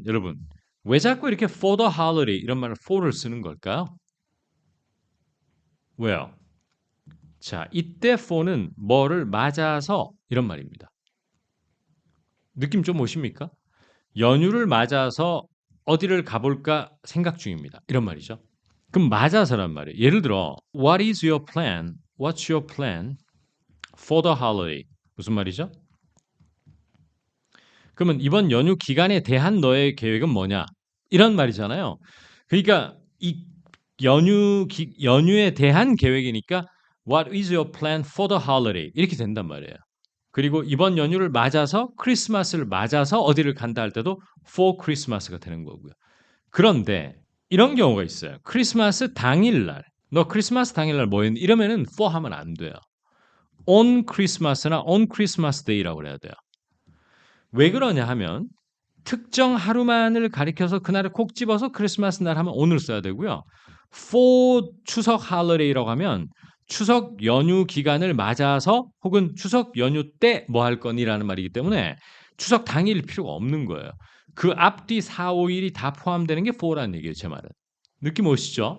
여러분 왜 자꾸 이렇게 for the holiday 이런 말을 for를 쓰는 걸까요? 왜요? 자, 이때 for는 뭐를 맞아서 이런 말입니다. 느낌 좀 오십니까? 연휴를 맞아서 어디를 가볼까 생각 중입니다. 이런 말이죠. 그럼 맞아서란 말이에요. 예를 들어 What is your plan? What's your plan for the holiday? 무슨 말이죠? 그러면 이번 연휴 기간에 대한 너의 계획은 뭐냐? 이런 말이잖아요. 그러니까 이 연휴에 대한 계획이니까 What is your plan for the holiday? 이렇게 된단 말이에요. 그리고 이번 연휴를 맞아서 크리스마스를 맞아서 어디를 간다 할 때도 for Christmas가 되는 거고요. 그런데 이런 경우가 있어요. 크리스마스 당일날 너 크리스마스 당일날 뭐 했니? 이러면은 for 하면 안 돼요. on Christmas나 on Christmas Day라고 그래야 돼요. 왜 그러냐 하면 특정 하루만을 가리켜서 그날을 콕 집어서 크리스마스 날 하면 오늘 써야 되고요. for 추석 할리데이라고 하면 추석 연휴 기간을 맞아서 혹은 추석 연휴 때 뭐 할 거니라는 말이기 때문에 추석 당일일 필요가 없는 거예요. 그 앞뒤 4, 5일이 다 포함되는 게 for라는 얘기예요, 제 말은. 느낌 오시죠?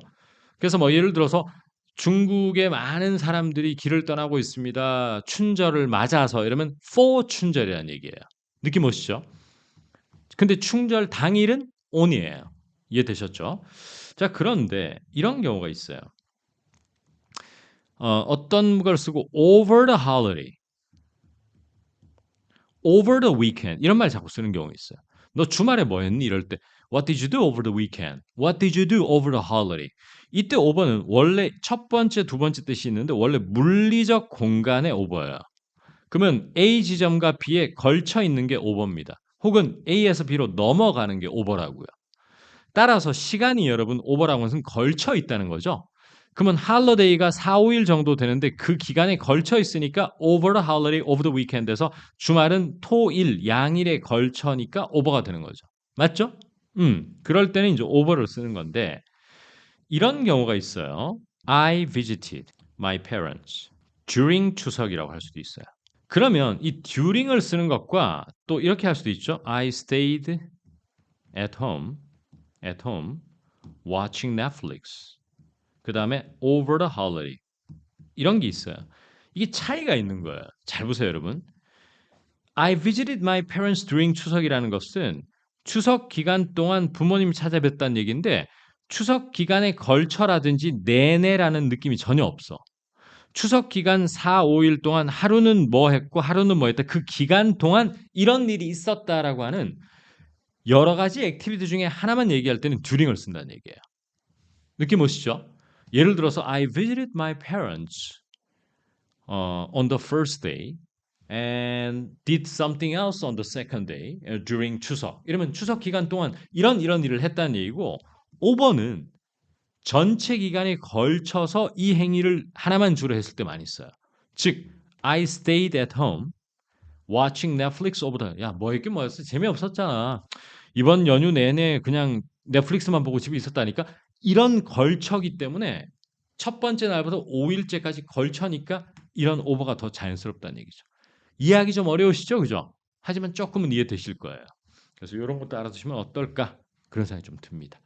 그래서 뭐 예를 들어서 중국의 많은 사람들이 길을 떠나고 있습니다. 춘절을 맞아서 이러면 for 춘절이라는 얘기예요. 느낌 오시죠? 근데 충절 당일은 on이에요. 이해되셨죠? 자, 그런데 이런 경우가 있어요. 어떤 걸 쓰고 over the holiday, over the weekend 이런 말 자꾸 쓰는 경우가 있어요. 너 주말에 뭐 했니? 이럴 때 What did you do over the weekend? What did you do over the holiday? 이때 over는 원래 첫 번째, 두 번째 뜻이 있는데 원래 물리적 공간의 over예요. 그러면 A 지점과 B에 걸쳐 있는 게 over입니다. 혹은 A에서 B로 넘어가는 게 over라고요. 따라서 시간이 여러분 오버라고 하는 것은 걸쳐 있다는 거죠. 그러면 할러데이가 4, 5일 정도 되는데 그 기간에 걸쳐 있으니까 over the holiday, over the weekend에서 주말은 토, 일, 양일에 걸쳐니까 오버가 되는 거죠. 맞죠? 그럴 때는 이제 over를 쓰는 건데 이런 경우가 있어요. I visited my parents during 추석이라고 할 수도 있어요. 그러면 이 during을 쓰는 것과 또 이렇게 할 수도 있죠. I stayed at home watching Netflix. 그 다음에 over the holiday. 이런 게 있어요. 이게 차이가 있는 거예요. 잘 보세요, 여러분. I visited my parents during 추석이라는 것은 추석 기간 동안 부모님 찾아뵀다는 얘기인데 추석 기간에 걸쳐라든지 내내라는 느낌이 전혀 없어. 추석 기간 4, 5일 동안 하루는 뭐 했고 하루는 뭐 했다. 그 기간 동안 이런 일이 있었다라고 하는 여러 가지 액티비티 중에 하나만 얘기할 때는 during을 쓴다는 얘기예요. 느낌 오시죠? 예를 들어서 I visited my parents on the first day and did something else on the second day during 추석. 이러면 추석 기간 동안 이런 일을 했다는 얘기고 5번은 전체 기간에 걸쳐서 이 행위를 하나만 주로 했을 때 많이 써요. 즉 I stayed at home watching Netflix over the 야, 뭐 했긴 뭐였어? 재미없었잖아. 이번 연휴 내내 그냥 넷플릭스만 보고 집에 있었다니까. 이런 걸쳐기 때문에 첫 번째 날부터 5일째까지 걸쳐니까 이런 오버가 더 자연스럽다는 얘기죠. 이해하기 좀 어려우시죠? 그죠? 하지만 조금은 이해되실 거예요. 그래서 이런 것도 알아두시면 어떨까? 그런 생각이 좀 듭니다.